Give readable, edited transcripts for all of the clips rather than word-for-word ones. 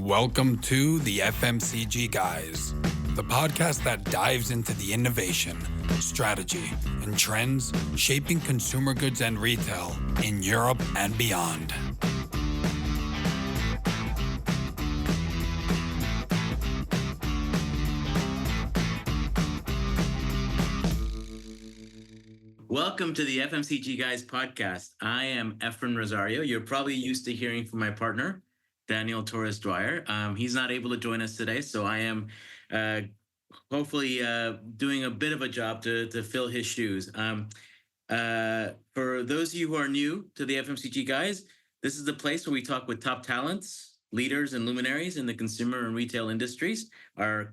Welcome to the FMCG Guys, the podcast that dives into the innovation, strategy, and trends shaping consumer goods and retail in Europe and beyond. Welcome to the FMCG Guys podcast. I am Efren Rosario. You're probably used to hearing from my partner, Daniel Torres Dwyer. He's not able to join us today, so I am hopefully doing a bit of a job to fill his shoes. For those of you who are new to the FMCG Guys, this is the place where we talk with top talents, leaders, and luminaries in the consumer and retail industries. Our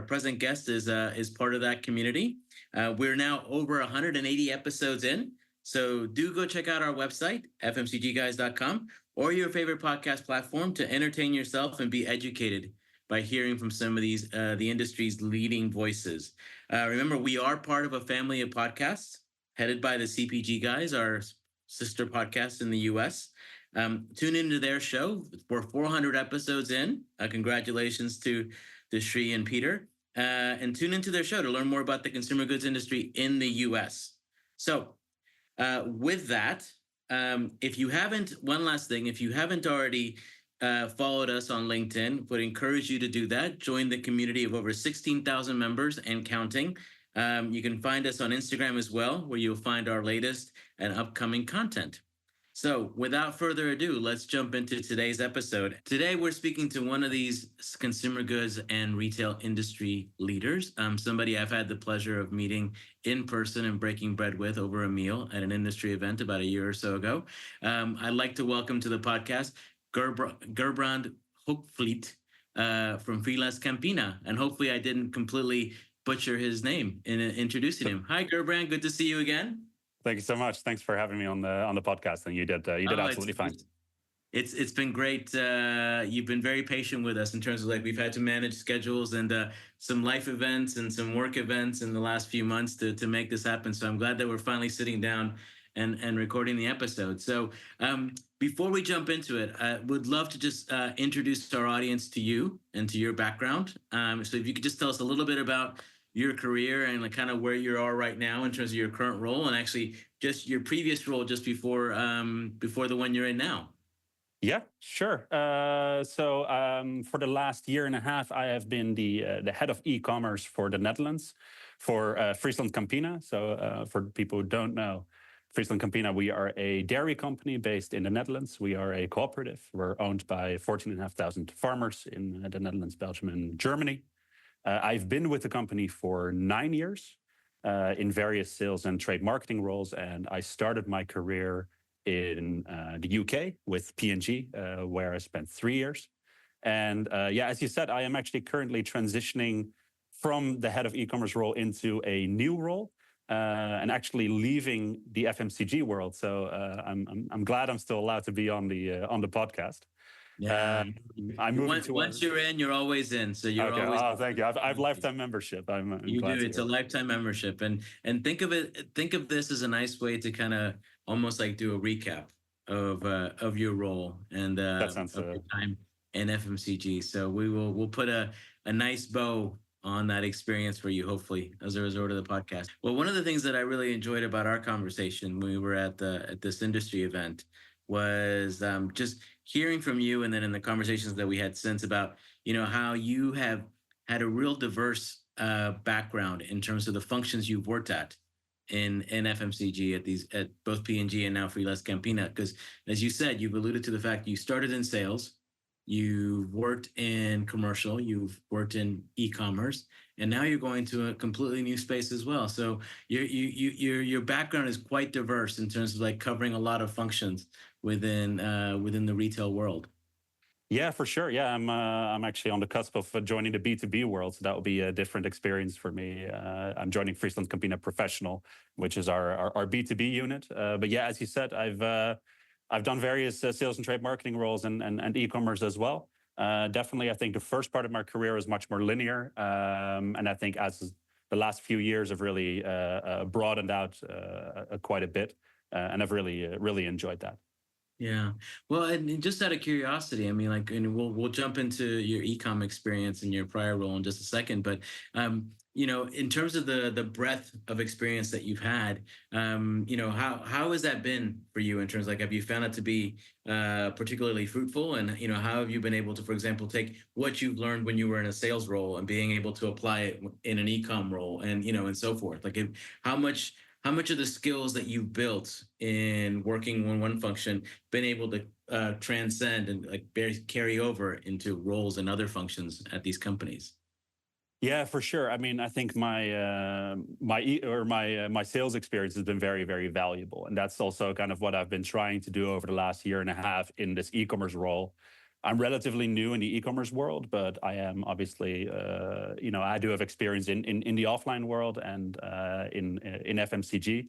present guest is part of that community. We're now over 180 episodes in, so do go check out our website, fmcgguys.com, or your favorite podcast platform to entertain yourself and be educated by hearing from some of these the industry's leading voices. Remember, we are part of a family of podcasts headed by the CPG Guys, our sister podcast in the US. Tune into their show. We're 400 episodes in. Congratulations to Sri and Peter. And tune into their show to learn more about the consumer goods industry in the US. So with that, one last thing, if you haven't already followed us on LinkedIn, would encourage you to do that. Join the community of over 16,000 members and counting. You can find us on Instagram as well, where you'll find our latest and upcoming content. So without further ado, let's jump into today's episode. Today, we're speaking to one of these consumer goods and retail industry leaders, somebody I've had the pleasure of meeting in person and breaking bread with over a meal at an industry event about a year or so ago. I'd like to welcome to the podcast Gerbrand Hoogvliet from FrieslandCampina. And hopefully I didn't completely butcher his name in introducing him. Hi, Gerbrand. Good to see you again. Thank you so much. Thanks for having me on the podcast, and you did absolutely fine. It's been great. You've been very patient with us in terms of we've had to manage schedules and some life events and some work events in the last few months to make this happen. So I'm glad that we're finally sitting down and recording the episode. So before we jump into it, I would love to just introduce our audience to you and to your background. So if you could just tell us a little bit about your career and kind of where you are right now in terms of your current role, and actually just your previous role just before the one you're in now. Yeah, sure. So for the last year and a half, I have been the head of e-commerce for the Netherlands for FrieslandCampina. So for people who don't know, FrieslandCampina, we are a dairy company based in the Netherlands. We are a cooperative. We're owned by 14,500 farmers in the Netherlands, Belgium, and Germany. I've been with the company for 9 years in various sales and trade marketing roles, and I started my career in the UK with P&G, where I spent 3 years. And as you said, I am actually currently transitioning from the head of e-commerce role into a new role, and actually leaving the FMCG world. So I'm glad I'm still allowed to be on the podcast. Yeah, once you're in, you're always in. So you're always. Oh, thank you. I've lifetime membership. You do. It's a lifetime membership, and think of this as a nice way to kind of almost do a recap of your role and of your time in FMCG. So we'll put a nice bow on that experience for you, hopefully, as a result of the podcast. Well, one of the things that I really enjoyed about our conversation when we were at this industry event was just hearing from you, and then in the conversations that we had since about how you have had a real diverse background in terms of the functions you've worked at in FMCG at both P&G and now FrieslandCampina. Because as you said, you've alluded to the fact you started in sales, you've worked in commercial, you've worked in e-commerce, and now you're going to a completely new space as well. So your background is quite diverse in terms of covering a lot of functions within the retail world. Yeah, for sure. Yeah, I'm actually on the cusp of joining the B2B world, so that will be a different experience for me. I'm joining FrieslandCampina Professional, which is our B2B unit. But yeah, as you said, I've done various sales and trade marketing roles and e-commerce as well. Definitely, I think the first part of my career is much more linear, and I think as the last few years have really broadened out quite a bit, and I've really enjoyed that. Yeah. Well, and just out of curiosity, I mean, like, and we'll jump into your ecom experience and your prior role in just a second, but in terms of the breadth of experience that you've had, how has that been for you in terms, like, have you found it to be particularly fruitful, and how have you been able to, for example, take what you've learned when you were in a sales role and being able to apply it in an ecom role, and so forth? Like, how much how much of the skills that you've built in working on one function been able to transcend and like carry over into roles and other functions at these companies? Yeah, for sure. I mean, I think my sales experience has been very, very valuable, and that's also kind of what I've been trying to do over the last year and a half in this e-commerce role. I'm relatively new in the e-commerce world, but I am obviously, I do have experience in the offline world and in FMCG,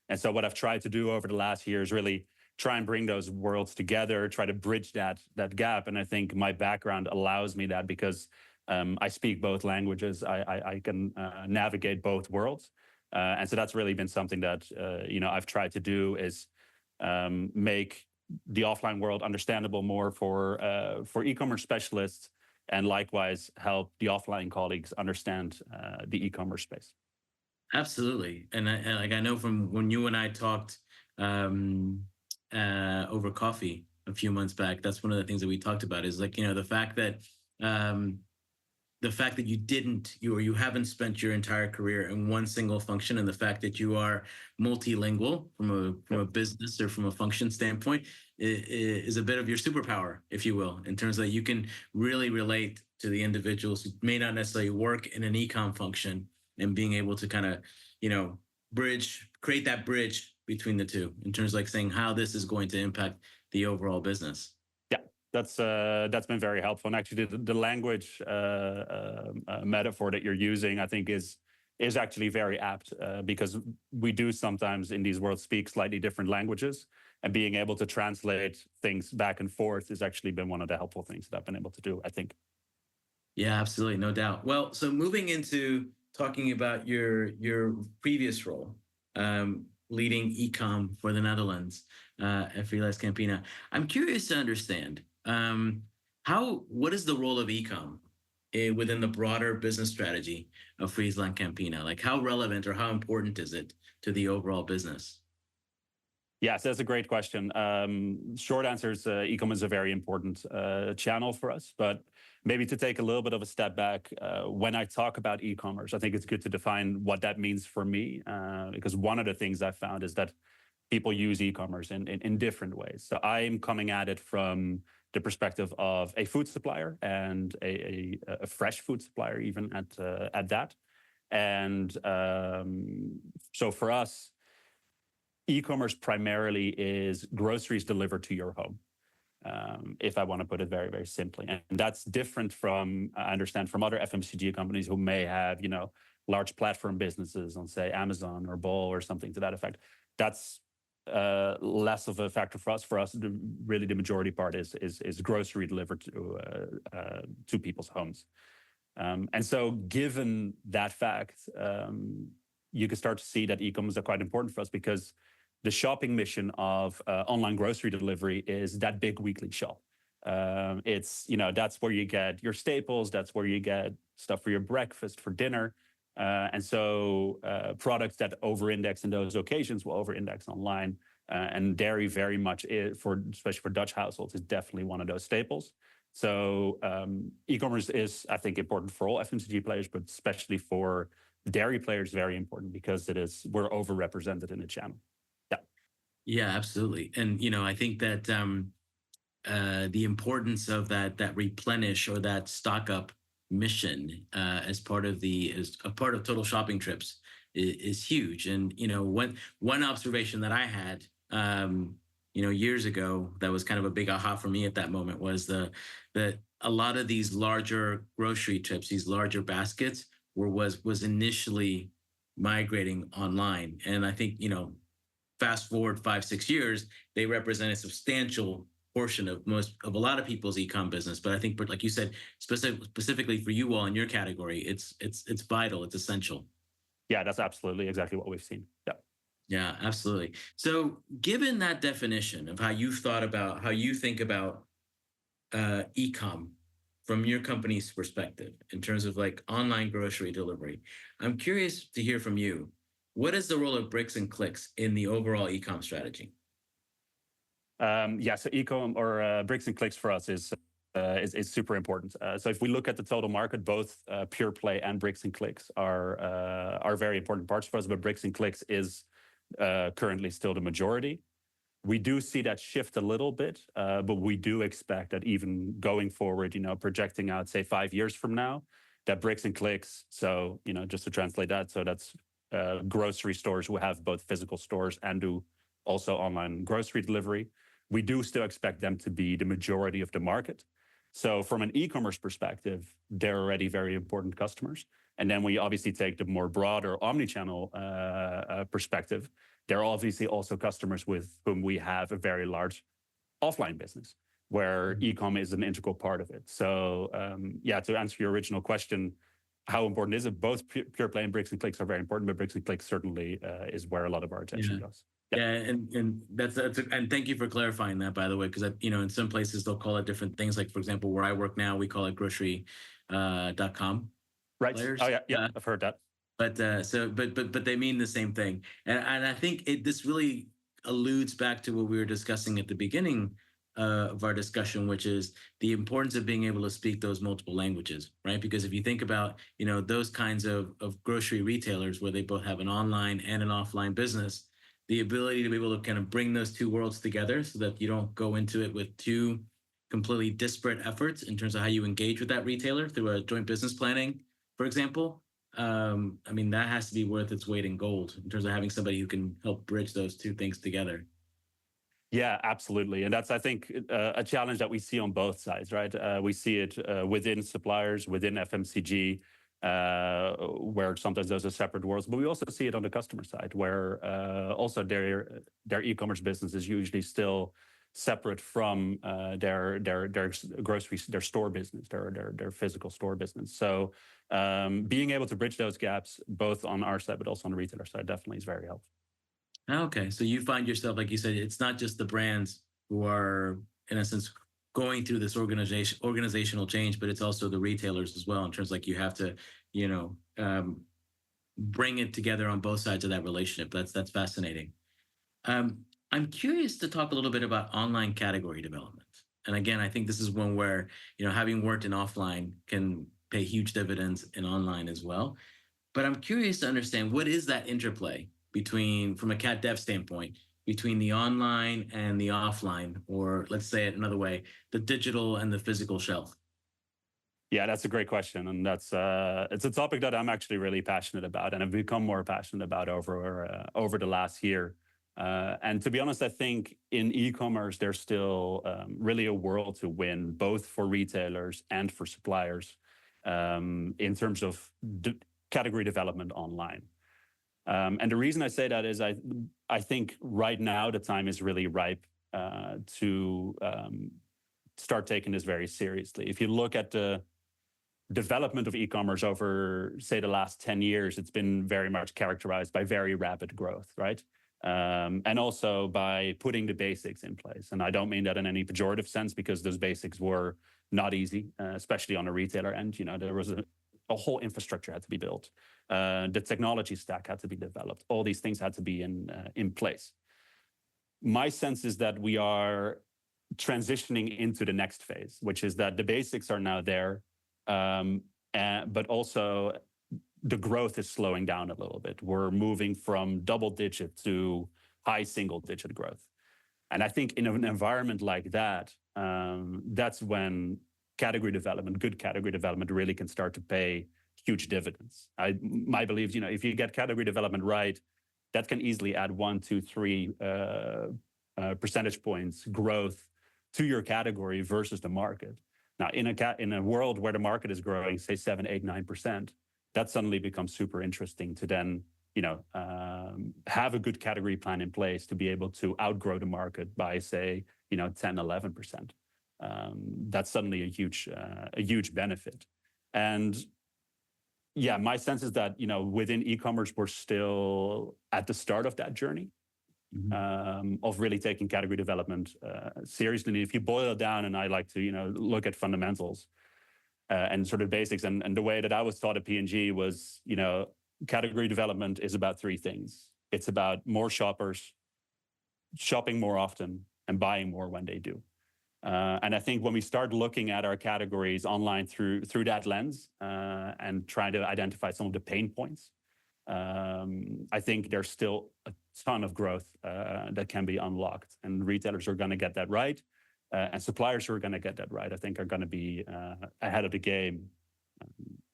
and so what I've tried to do over the last year is really try and bring those worlds together, try to bridge that gap, and I think my background allows me that because I speak both languages. I can navigate both worlds, and so that's really been something that I've tried to do is make the offline world understandable more for e-commerce specialists, and likewise help the offline colleagues understand the e-commerce space. Absolutely, and I know from when you and I talked um, over coffee a few months back. That's one of the things that we talked about is, like, um, the fact that you haven't spent your entire career in one single function, and the fact that you are multilingual from a business or from a function standpoint is a bit of your superpower, if you will, in terms that you can really relate to the individuals who may not necessarily work in an ecom function, and being able to kind of create that bridge between the two in terms of, like, saying how this is going to impact the overall business. Yeah, that's been very helpful. And actually, the language metaphor that you're using, I think, is actually very apt because we do sometimes in these worlds speak slightly different languages, and being able to translate things back and forth has actually been one of the helpful things that I've been able to do, I think. Yeah, absolutely, no doubt. Well, so moving into talking about your previous role, leading ecom for the Netherlands at FrieslandCampina, I'm curious to understand what is the role of ecom within the broader business strategy of FrieslandCampina? Like, how relevant or how important is it to the overall business? Yes, that's a great question. Short answer is e-commerce is a very important channel for us. But maybe to take a little bit of a step back, when I talk about e-commerce, I think it's good to define what that means for me. Because one of the things I've found is that people use e-commerce in different ways. So I'm coming at it from the perspective of a food supplier, and a fresh food supplier even at that. And so for us, e-commerce primarily is groceries delivered to your home, if I want to put it very, very simply. And that's different from, I understand, from other FMCG companies who may have, large platform businesses on, say, Amazon or Bol or something to that effect. That's less of a factor for us. For us, really the majority part is grocery delivered to people's homes. And so given that fact, you can start to see that e-commerce are quite important for us, because the shopping mission of online grocery delivery is that big weekly shop. It's, that's where you get your staples, that's where you get stuff for your breakfast, for dinner. And so products that over-index in those occasions will over-index online. And dairy very much especially for Dutch households, is definitely one of those staples. So e-commerce is, I think, important for all FMCG players, but especially for dairy players, very important because we're overrepresented in the channel. Yeah. Yeah, absolutely. And I think that the importance of that replenish or that stock up mission as part of total shopping trips is huge. And one observation that I had years ago that was kind of a big aha for me at that moment was that a lot of these larger grocery trips, these larger baskets, was initially migrating online. And I think fast forward 5-6 years, they represent a substantial portion of a lot of people's e-com business. But I think, like you said, specifically for you all in your category, it's vital, it's essential. Yeah, that's absolutely exactly what we've seen. Yeah. Yeah, absolutely. So, given that definition of how you've thought about how you think about ecom from your company's perspective in terms of like online grocery delivery, I'm curious to hear from you. What is the role of bricks and clicks in the overall ecom strategy? Yeah, so ecom or bricks and clicks for us is super important. So if we look at the total market, both pure play and bricks and clicks are very important parts for us. But bricks and clicks is currently still the majority. We do see that shift a little bit, but we do expect that even going forward, projecting out, say, 5 years from now, that bricks and clicks. So just to translate that, so that's grocery stores who have both physical stores and do also online grocery delivery. We do still expect them to be the majority of the market. So from an e-commerce perspective, they're already very important customers. And then we obviously take the more broader omni-channel perspective. They're obviously also customers with whom we have a very large offline business, where e-com is an integral part of it. So yeah, to answer your original question, how important is it? Both pure play and bricks and clicks are very important, but bricks and clicks certainly is where a lot of our attention goes. Yeah, and and thank you for clarifying that, by the way, because in some places they'll call it different things. Like for example, where I work now, we call it grocery .com Right. players. Oh yeah, I've heard that. But they mean the same thing, and I think this really alludes back to what we were discussing at the beginning of our discussion, which is the importance of being able to speak those multiple languages, right? Because if you think about those kinds of grocery retailers where they both have an online and an offline business, the ability to be able to kind of bring those two worlds together so that you don't go into it with two completely disparate efforts in terms of how you engage with that retailer through a joint business planning, for example. I mean, that has to be worth its weight in gold in terms of having somebody who can help bridge those two things together. Yeah, absolutely. And that's, I think, a challenge that we see on both sides, right? We see it within suppliers, within FMCG, where sometimes those are separate worlds, but we also see it on the customer side, where also their e-commerce business is usually still separate from their grocery, their store business, their physical store business. So being able to bridge those gaps, both on our side but also on the retailer side, definitely is very helpful. Okay, so you find yourself, like you said, it's not just the brands who are, in a sense, going through this organizational change, but it's also the retailers as well. In terms like you have to, bring it together on both sides of that relationship. That's fascinating. I'm curious to talk a little bit about online category development. And again, I think this is one where having worked in offline can pay huge dividends in online as well. But I'm curious to understand, what is that interplay between, from a cat dev standpoint, between the online and the offline, or let's say it another way, the digital and the physical shelf? Yeah, that's a great question, and it's a topic that I'm actually really passionate about, and I've become more passionate about over the last year. And to be honest, I think in e-commerce there's still really a world to win, both for retailers and for suppliers, in terms of category development online. And the reason I say that is I think right now the time is really ripe to start taking this very seriously. If you look at the development of e-commerce over, say, the last 10 years, it's been very much characterized by very rapid growth, right? And also by putting the basics in place. And I don't mean that in any pejorative sense, because those basics were not easy, especially on a retailer end. There was a whole infrastructure had to be built. The technology stack had to be developed. All these things had to be in place. My sense is that we are transitioning into the next phase, which is that the basics are now there, but also the growth is slowing down a little bit. We're moving from double digit to high single digit growth. And I think in an environment like that, that's when category development, good category development, really can start to pay huge dividends. My belief, if you get category development right, that can easily add 1, 2, 3 percentage points growth to your category versus the market. Now, in a world where the market is growing, say 7, 8, 9%, that suddenly becomes super interesting to then, have a good category plan in place to be able to outgrow the market by, say, 10, 11%. That's suddenly a huge benefit. And Yeah, my sense is that, within e-commerce, we're still at the start of that journey. Of really taking category development seriously. And if you boil it down, and I like to, look at fundamentals and sort of basics, and the way that I was taught at P&G was, category development is about three things. It's about more shoppers, shopping more often, and buying more when they do. And I think when we start looking at our categories online through that lens and trying to identify some of the pain points, I think there's still a ton of growth that can be unlocked, and retailers are going to get that right, and suppliers who are going to get that right, I think, are going to be ahead of the game.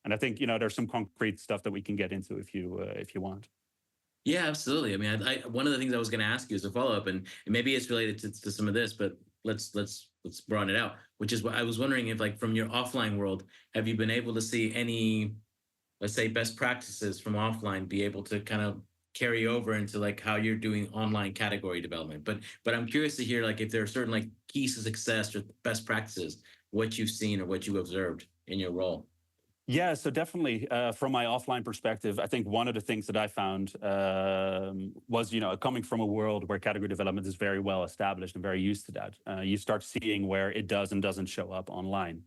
And I think there's some concrete stuff that we can get into if you want. Yeah, absolutely. I mean, one of the things I was going to ask you as a follow up, and maybe it's related to some of this, but let's broaden it out. Which is what I was wondering if, like, from your offline world, have you been able to see any, let's say, best practices from offline be able to kind of carry over into like how you're doing online category development? But I'm curious to hear, like, if there are certain like keys to success or best practices, what you've seen or what you observed in your role. Yeah, so definitely from my offline perspective, I think one of the things that I found was, coming from a world where category development is very well established and very used to that, you start seeing where it does and doesn't show up online.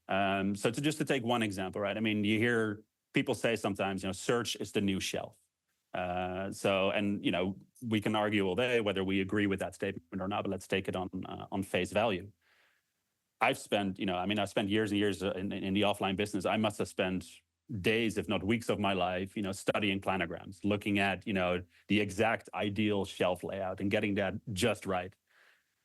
So to take one example, right? I mean, you hear people say sometimes, search is the new shelf. We can argue all day whether we agree with that statement or not, but let's take it on face value. I've spent years and years in the offline business. I must have spent days, if not weeks of my life, studying planograms, looking at, the exact ideal shelf layout and getting that just right.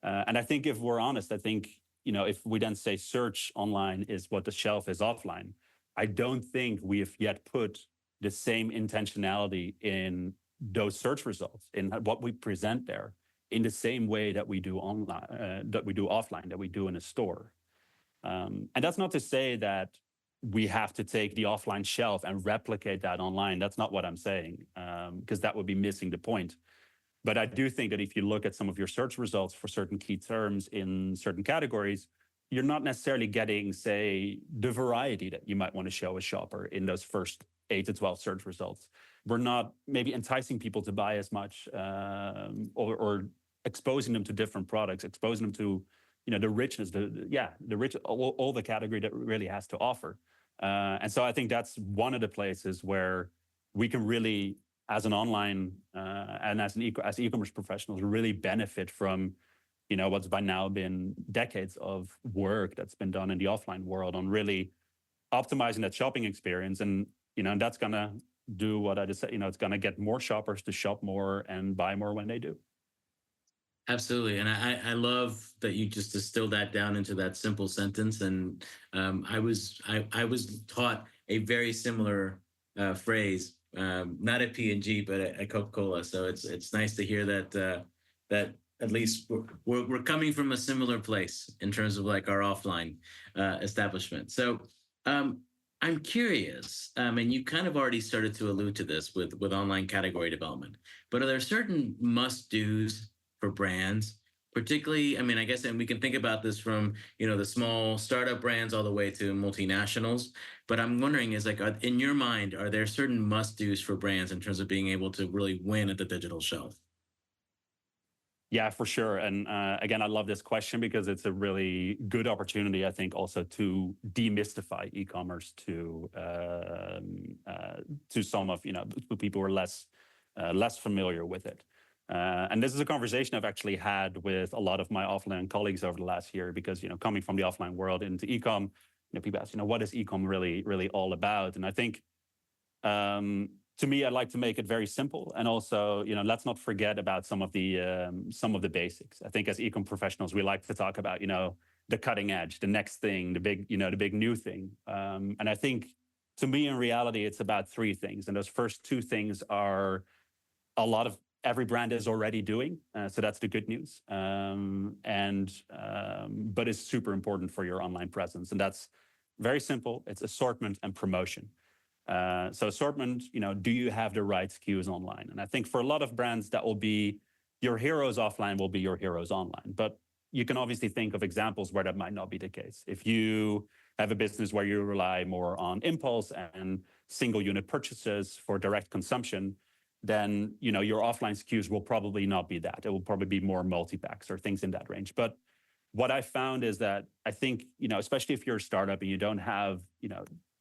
And I think if we're honest, if we then say search online is what the shelf is offline, I don't think we have yet put the same intentionality in those search results, in what we present there, in the same way that we do online, that we do offline, that we do in a store. And that's not to say that we have to take the offline shelf and replicate that online. That's not what I'm saying, because that would be missing the point. But I do think that if you look at some of your search results for certain key terms in certain categories, you're not necessarily getting, say, the variety that you might want to show a shopper in those first 8 to 12 search results. We're not maybe enticing people to buy as much, or exposing them to different products, exposing them to, the richness, all the category that really has to offer. And so I think that's one of the places where we can really, as an online and as e-commerce professionals, really benefit from, what's by now been decades of work that's been done in the offline world on really optimizing that shopping experience. And, and that's going to do what I just said, it's going to get more shoppers to shop more and buy more when they do. Absolutely. And I love that you just distilled that down into that simple sentence. And I was taught a very similar phrase, not at P&G, but at Coca-Cola. So it's nice to hear that that at least we're coming from a similar place in terms of like our offline establishment. So I'm curious, and you kind of already started to allude to this with online category development, but are there certain must-dos for brands, particularly, I guess, and we can think about this from, the small startup brands all the way to multinationals, but I'm wondering is, like, in your mind, are there certain must-dos for brands in terms of being able to really win at the digital shelf? Yeah, for sure. And again, I love this question because it's a really good opportunity, I think, also to demystify e-commerce to some of, people who are less familiar with it. And this is a conversation I've actually had with a lot of my offline colleagues over the last year, because, coming from the offline world into e-com, people ask, what is e-com really all about? And I think, to me, I like to make it very simple, and also, let's not forget about some of the basics. I think as e-com professionals, we like to talk about, the cutting edge, the next thing, the big new thing. And I think, to me, in reality, it's about three things, and those first two things are a lot of every brand is already doing, so that's the good news. But it's super important for your online presence, and that's very simple. It's assortment and promotion. So assortment, do you have the right SKUs online? And I think for a lot of brands, that will be your heroes offline will be your heroes online. But you can obviously think of examples where that might not be the case. If you have a business where you rely more on impulse and single unit purchases for direct consumption, then your offline SKUs will probably not be that. It will probably be more multi-packs or things in that range. But what I found is that I think, especially if you're a startup and you don't have,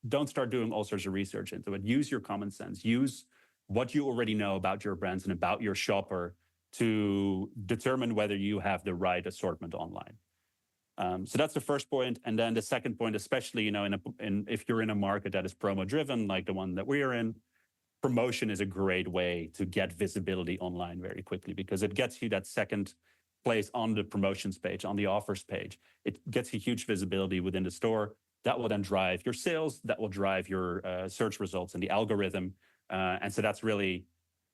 don't start doing all sorts of research into it. Use your common sense. Use what you already know about your brands and about your shopper to determine whether you have the right assortment online. So that's the first point. And then the second point, especially, if you're in a market that is promo driven, like the one that we are in, promotion is a great way to get visibility online very quickly, because it gets you that second place on the promotions page, on the offers page. It gets you huge visibility within the store. That will then drive your sales, that will drive your search results and the algorithm. And so that's really,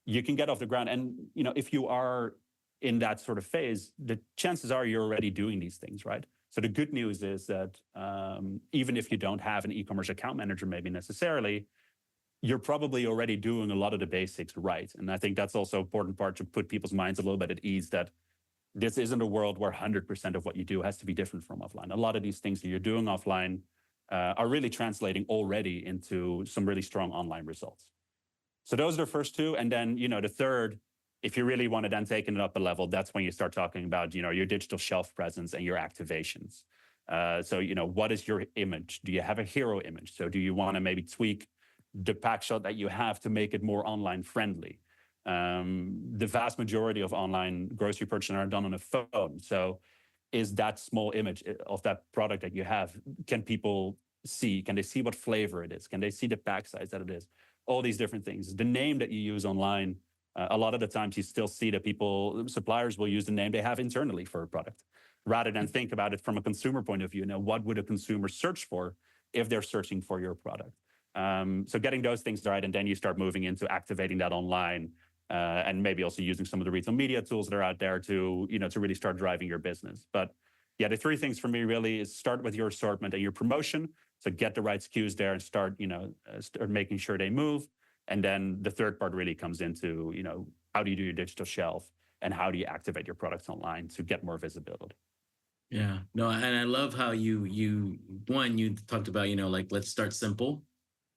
you can get off the ground. And if you are in that sort of phase, the chances are you're already doing these things, right? So the good news is that even if you don't have an e-commerce account manager, maybe necessarily, you're probably already doing a lot of the basics right. And I think that's also an important part to put people's minds a little bit at ease, that this isn't a world where 100% of what you do has to be different from offline. A lot of these things that you're doing offline are really translating already into some really strong online results. So those are the first two. And then, the third, if you really want to then take it up a level, that's when you start talking about, your digital shelf presence and your activations. So, what is your image? Do you have a hero image? So do you want to maybe tweak the pack shot that you have to make it more online friendly? The vast majority of online grocery purchases are done on a phone. So is that small image of that product that you have, can people see? Can they see what flavor it is? Can they see the pack size that it is? All these different things. The name that you use online, a lot of the times you still see that suppliers will use the name they have internally for a product, rather than think about it from a consumer point of view. Now, what would a consumer search for if they're searching for your product? So getting those things right, and then you start moving into activating that online, and maybe also using some of the retail media tools that are out there to really start driving your business. But yeah, the three things for me really is start with your assortment and your promotion. So get the right SKUs there and start making sure they move. And then the third part really comes into, how do you do your digital shelf and how do you activate your products online to get more visibility? Yeah, no, and I love how you talked about, let's start simple,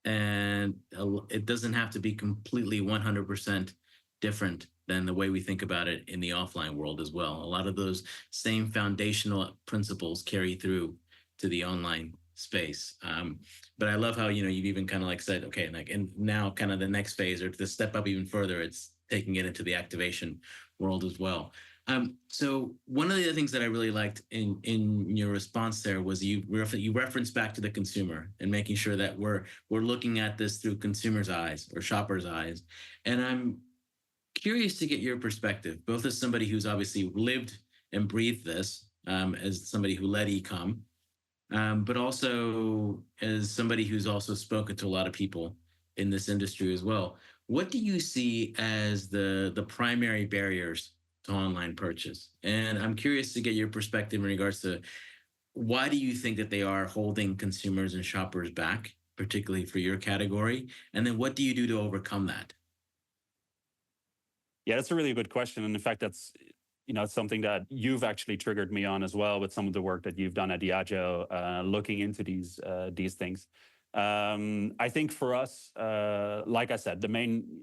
and it doesn't have to be completely 100% different than the way we think about it in the offline world as well. A lot of those same foundational principles carry through to the online space. But I love how, you've even kind of said, okay, and now kind of the next phase, or to step up even further, it's taking it into the activation world as well. So one of the other things that I really liked in your response there was you referenced back to the consumer and making sure that we're looking at this through consumers' eyes or shoppers' eyes. And I'm curious to get your perspective, both as somebody who's obviously lived and breathed this, as somebody who led e-com, but also as somebody who's also spoken to a lot of people in this industry as well. What do you see as the primary barriers to online purchase? And I'm curious to get your perspective in regards to why do you think that they are holding consumers and shoppers back, particularly for your category? And then what do you do to overcome that? Yeah, that's a really good question. And in fact, that's it's something that you've actually triggered me on as well with some of the work that you've done at Diageo, looking into these things. I think for us, like I said, the main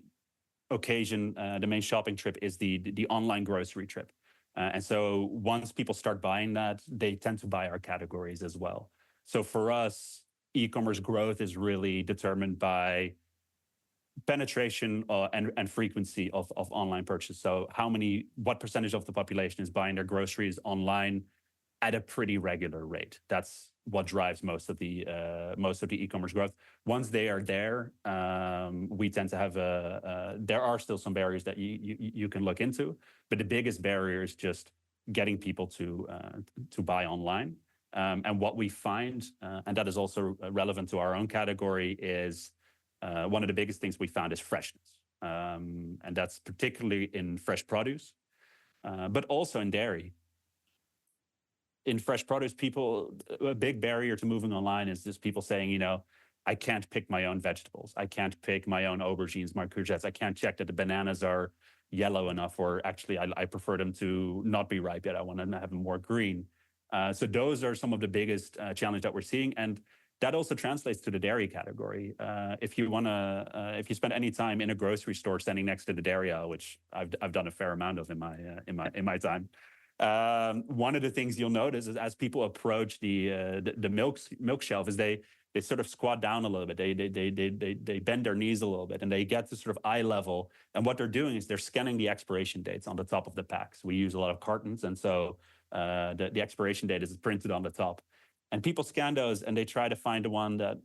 occasion, the main shopping trip is the online grocery trip. And so once people start buying that, they tend to buy our categories as well. So for us, e-commerce growth is really determined by penetration and frequency of online purchase. So what percentage of the population is buying their groceries online at a pretty regular rate? That's what drives most of the e-commerce growth. Once they are there, we tend to have there are still some barriers that you can look into, but the biggest barrier is just getting people to buy online. And what we find, and that is also relevant to our own category, is one of the biggest things we found is freshness. And that's particularly in fresh produce, but also in dairy. In fresh produce, a big barrier to moving online is just people saying, I can't pick my own vegetables. I can't pick my own aubergines, my courgettes. I can't check that the bananas are yellow enough, or actually I prefer them to not be ripe yet. I want to have them more green. So those are some of the biggest challenge that we're seeing. And that also translates to the dairy category. If you spend any time in a grocery store standing next to the dairy aisle, which I've done a fair amount of in my time, one of the things you'll notice is as people approach the milk shelf, is they sort of squat down a little bit. They bend their knees a little bit, and they get to sort of eye level. And what they're doing is they're scanning the expiration dates on the top of the packs. We use a lot of cartons, and so the expiration date is printed on the top. And people scan those, and they try to find the one that,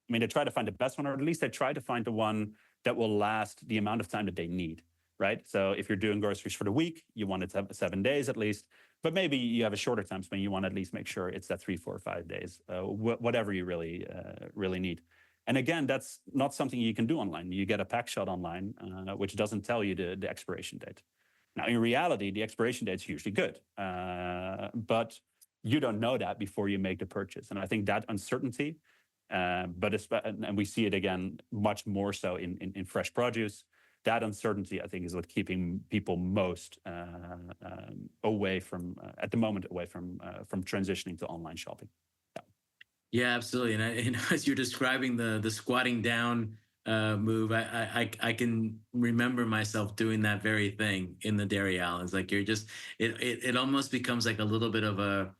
they try to find the best one, or at least they try to find the one that will last the amount of time that they need, right? So if you're doing groceries for the week, you want it to have 7 days at least, but maybe you have a shorter time span. You want to at least make sure it's that 3, 4, 5 days, whatever you really need. And again, that's not something you can do online. You get a pack shot online, which doesn't tell you the expiration date. Now, in reality, the expiration date is usually good, but you don't know that before you make the purchase. And I think that uncertainty, and we see it again much more so in fresh produce, that uncertainty, I think, is what keeping people most away from, at the moment, away from transitioning to online shopping. Yeah, absolutely. And as you're describing the squatting down move, I can remember myself doing that very thing in the dairy aisle. It's like it almost becomes like a little bit of a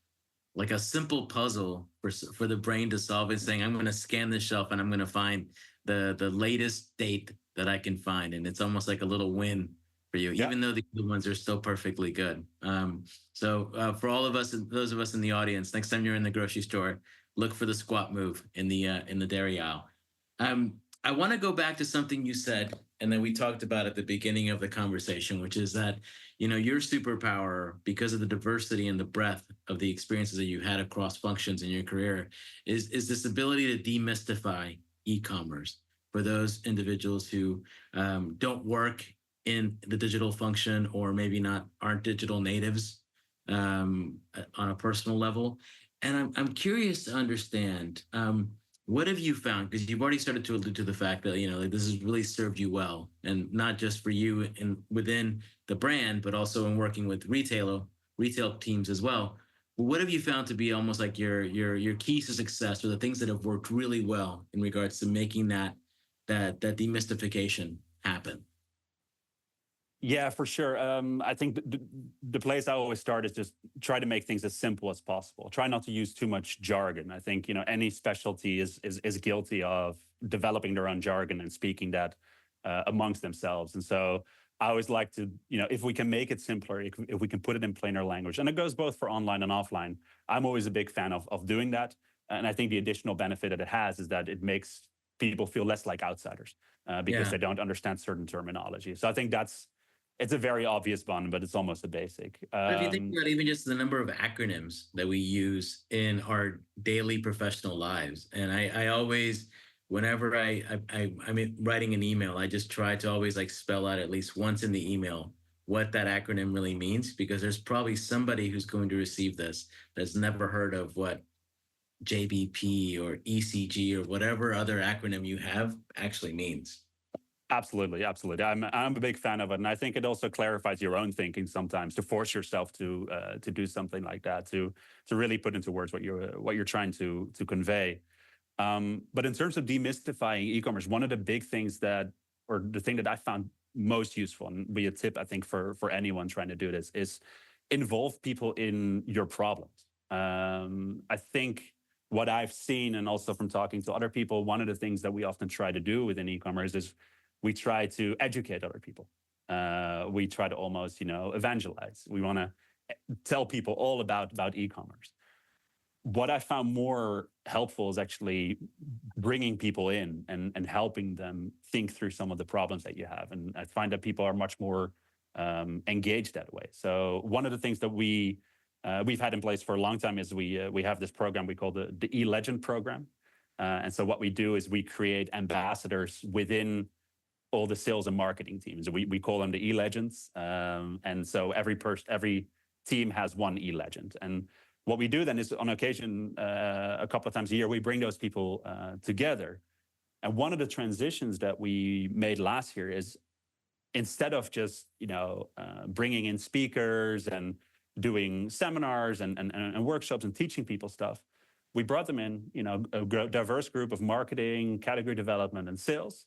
simple puzzle for the brain to solve, and saying, I'm going to scan this shelf and I'm going to find the latest date that I can find. And it's almost like a little win for you, even though the other ones are still perfectly good. So for all of us, those of us in the audience, next time you're in the grocery store, look for the squat move in the dairy aisle. I want to go back to something you said, and then we talked about at the beginning of the conversation, which is that, your superpower, because of the diversity and the breadth of the experiences that you had across functions in your career, is this ability to demystify e-commerce for those individuals who don't work in the digital function, or maybe aren't digital natives on a personal level. And I'm curious to understand, what have you found? Because you've already started to allude to the fact that, this has really served you well, and not just for you within the brand, but also in working with retail teams as well. What have you found to be almost like your keys to success, or the things that have worked really well in regards to making that demystification happen? Yeah, for sure. I think the place I always start is just try to make things as simple as possible. Try not to use too much jargon. I think any specialty is guilty of developing their own jargon and speaking that amongst themselves. And so I always like to, if we can make it simpler, if we can put it in plainer language, and it goes both for online and offline. I'm always a big fan of doing that. And I think the additional benefit that it has is that it makes people feel less like outsiders because they don't understand certain terminology. So I think it's a very obvious one, but it's almost a basic. But if you think about even just the number of acronyms that we use in our daily professional lives, and I always, whenever I'm writing an email, I just try to always spell out at least once in the email what that acronym really means, because there's probably somebody who's going to receive this that's never heard of what JBP or ECG or whatever other acronym you have actually means. Absolutely. I'm a big fan of it, and I think it also clarifies your own thinking sometimes, to force yourself to do something like that, to really put into words what you're trying to convey. But in terms of demystifying e-commerce, one of the big things the thing that I found most useful, and be a tip I think for anyone trying to do this, is involve people in your problems. I think what I've seen, and also from talking to other people, one of the things that we often try to do within e-commerce is we try to educate other people. We try to almost, evangelize. We want to tell people all about e-commerce. What I found more helpful is actually bringing people in and helping them think through some of the problems that you have. And I find that people are much more engaged that way. So one of the things that we've had in place for a long time is we have this program we call the E-Legend program. And so what we do is we create ambassadors within all the sales and marketing teams. We call them the E-Legends. And so every team has one E-Legend. And what we do then is, on occasion, a couple of times a year, we bring those people together. And one of the transitions that we made last year is, instead of just bringing in speakers and doing seminars and workshops and teaching people stuff, We brought them in, a diverse group of marketing, category development, and sales.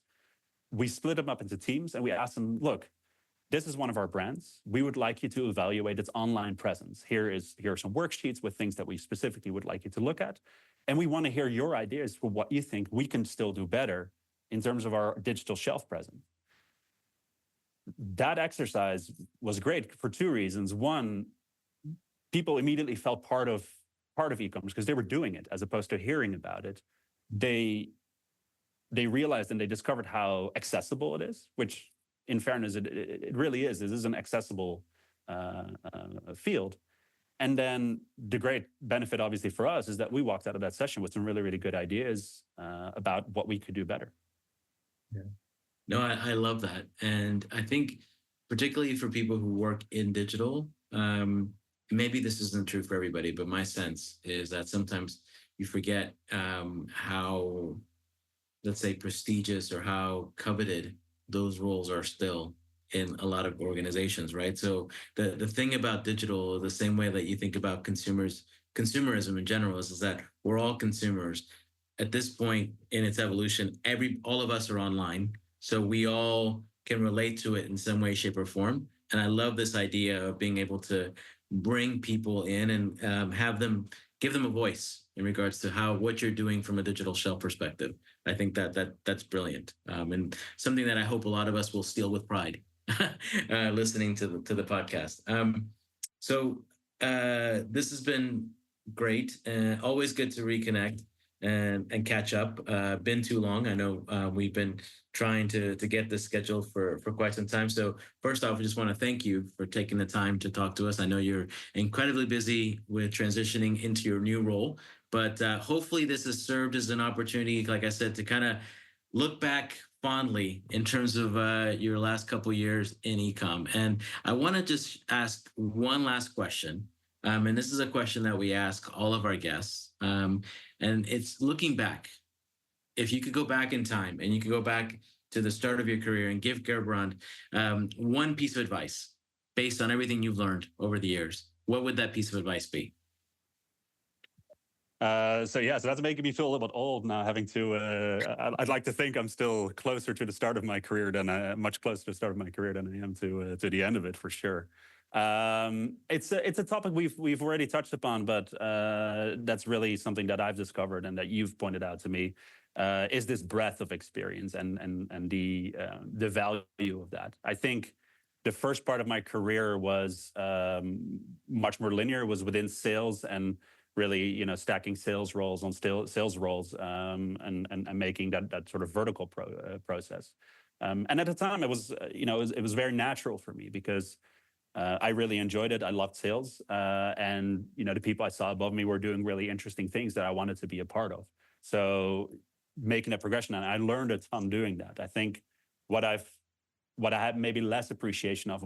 We split them up into teams, and we asked them, look, this is one of our brands. We would like you to evaluate its online presence. Here are some worksheets with things that we specifically would like you to look at. And we want to hear your ideas for what you think we can still do better in terms of our digital shelf presence. That exercise was great for two reasons. One, people immediately felt part of e-commerce because they were doing it as opposed to hearing about it. They realized and they discovered how accessible it is, which in fairness, it really is. This is an accessible field. And then the great benefit, obviously, for us is that we walked out of that session with some really, really good ideas about what we could do better. Yeah. No, I love that. And I think particularly for people who work in digital, maybe this isn't true for everybody, but my sense is that sometimes you forget how, let's say, prestigious or how coveted those roles are still in a lot of organizations, right? So the thing about digital, the same way that you think about consumerism in general, is that we're all consumers. At this point in its evolution, all of us are online, so we all can relate to it in some way, shape, or form. And I love this idea of being able to bring people in and give them a voice in regards to what you're doing from a digital shelf perspective. I think that's brilliant, and something that I hope a lot of us will steal with pride, listening to the podcast. So this has been great, and always good to reconnect and catch up. Been too long. I know we've been trying to get this scheduled for quite some time. So first off, I just want to thank you for taking the time to talk to us. I know you're incredibly busy with transitioning into your new role, but hopefully this has served as an opportunity, like I said, to kind of look back fondly in terms of your last couple of years in e-com. And I want to just ask one last question. And this is a question that we ask all of our guests. And it's looking back. If you could go back in time and you could go back to the start of your career and give Gerbrand one piece of advice based on everything you've learned over the years, what would that piece of advice be? So that's making me feel a little bit old now, having to. I'd like to think I'm still closer to the start of my career much closer to the start of my career than I am to the end of it, for sure. It's a topic we've already touched upon, but that's really something that I've discovered and that you've pointed out to me. Is this breadth of experience and the value of that? I think the first part of my career was much more linear. It was within sales and really, stacking sales roles on sales roles and making that sort of vertical process. And at the time, it was very natural for me because I really enjoyed it. I loved sales, and the people I saw above me were doing really interesting things that I wanted to be a part of. So making a progression, and I learned a ton doing that. I think what I had maybe less appreciation of,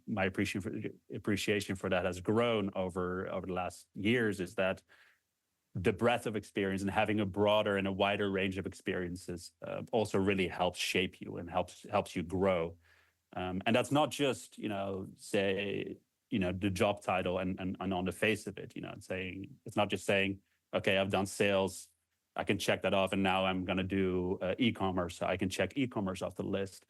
my appreciation for that has grown over the last years, is that the breadth of experience and having a broader and a wider range of experiences also really helps shape you and helps you grow. And that's not just the job title and on the face of it. It's not just saying, okay, I've done sales, I can check that off, and now I'm going to do e-commerce. So I can check e-commerce off the list.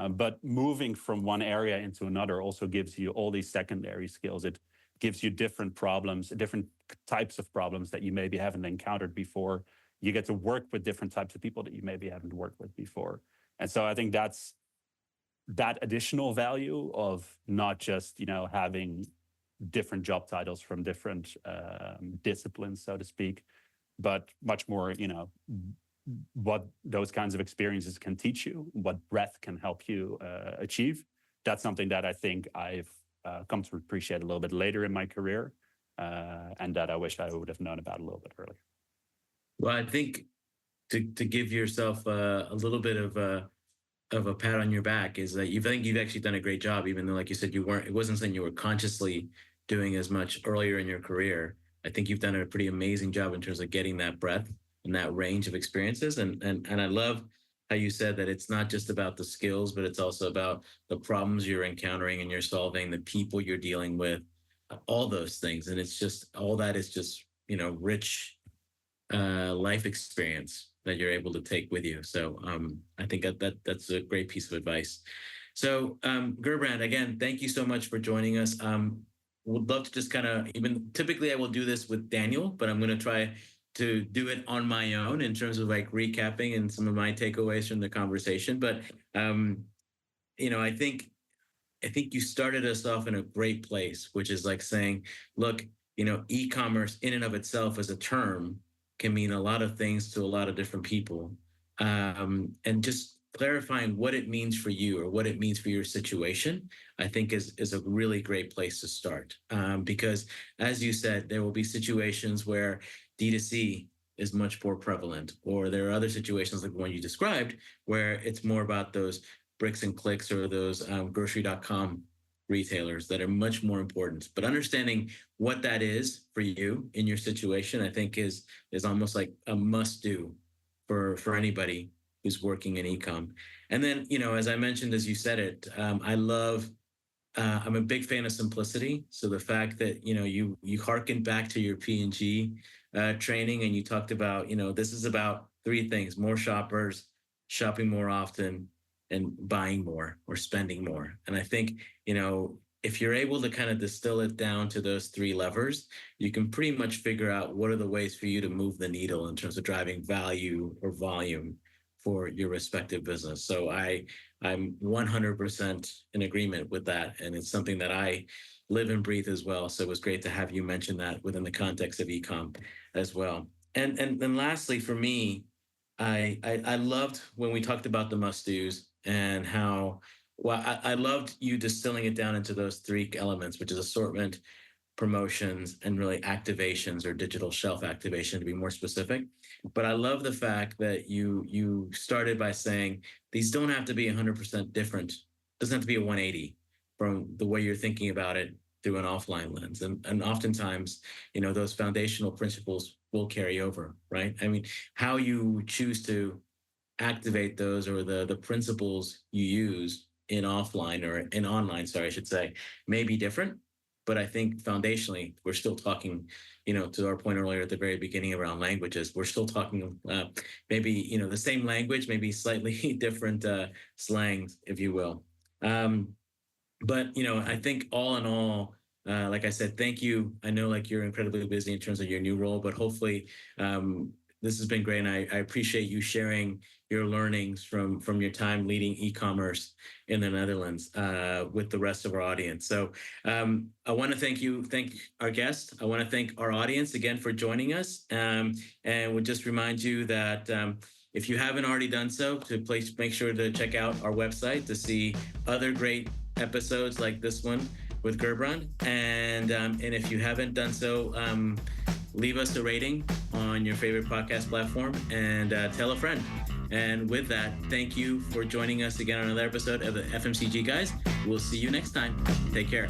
But moving from one area into another also gives you all these secondary skills. It gives you different problems, different types of problems that you maybe haven't encountered before. You get to work with different types of people that you maybe haven't worked with before. And so I think that's that additional value of not just, having different job titles from different disciplines, so to speak, but much more, what those kinds of experiences can teach you, what breadth can help you achieve. That's something that I think I've come to appreciate a little bit later in my career, and that I wish I would have known about a little bit earlier. Well, I think to give yourself a little bit of a pat on your back is that I think you've actually done a great job, even though, like you said, it wasn't something you were consciously doing as much earlier in your career. I think you've done a pretty amazing job in terms of getting that breadth and that range of experiences. And I love how you said that it's not just about the skills, but it's also about the problems you're encountering and you're solving, the people you're dealing with, all those things. And it's just, all that is just, rich life experience that you're able to take with you. So I think that's a great piece of advice. So Gerbrand, again, thank you so much for joining us. Would love to just kind of, even typically I will do this with Daniel, but I'm going to try to do it on my own in terms of like recapping and some of my takeaways from the conversation. But I think you started us off in a great place, which is like saying, look, e-commerce in and of itself as a term can mean a lot of things to a lot of different people. And just clarifying what it means for you or what it means for your situation, I think is a really great place to start. Because as you said, there will be situations where D2C is much more prevalent, or there are other situations like the one you described where it's more about those bricks and clicks or those grocery.com retailers that are much more important. But understanding what that is for you in your situation, I think is almost like a must do for anybody who's working in e-com. And then, as I mentioned, as you said it, I'm a big fan of simplicity. So the fact that, you harken back to your P&G training, and you talked about, this is about three things: more shoppers, shopping more often, and buying more or spending more. And I think, if you're able to kind of distill it down to those three levers, you can pretty much figure out what are the ways for you to move the needle in terms of driving value or volume for your respective business. So I'm 100% in agreement with that. And it's something that I live and breathe as well. So it was great to have you mention that within the context of e-com as well. And lastly, for me, I loved when we talked about the must-dos and how, I loved you distilling it down into those three elements, which is assortment, promotions, and really activations or digital shelf activation, to be more specific. But I love the fact that you started by saying these don't have to be 100% different. It doesn't have to be a 180 from the way you're thinking about it through an offline lens. And oftentimes, those foundational principles will carry over, right? I mean, how you choose to activate those, or the principles you use in offline or in online, sorry, I should say, may be different. But I think foundationally, we're still talking, to our point earlier at the very beginning around languages, we're still talking maybe, the same language, maybe slightly different slangs, if you will. But, I think all in all, like I said, thank you. I know like you're incredibly busy in terms of your new role, but hopefully this has been great. And I appreciate you sharing your learnings from your time leading e-commerce in the Netherlands with the rest of our audience. So I want to thank our guest. I want to thank our audience again for joining us. And would just remind you that if you haven't already done so, make sure to check out our website to see other great episodes like this one with Gerbrand. And if you haven't done so, leave us a rating on your favorite podcast platform and tell a friend. And with that, thank you for joining us again on another episode of the FMCG Guys. We'll see you next time. Take care.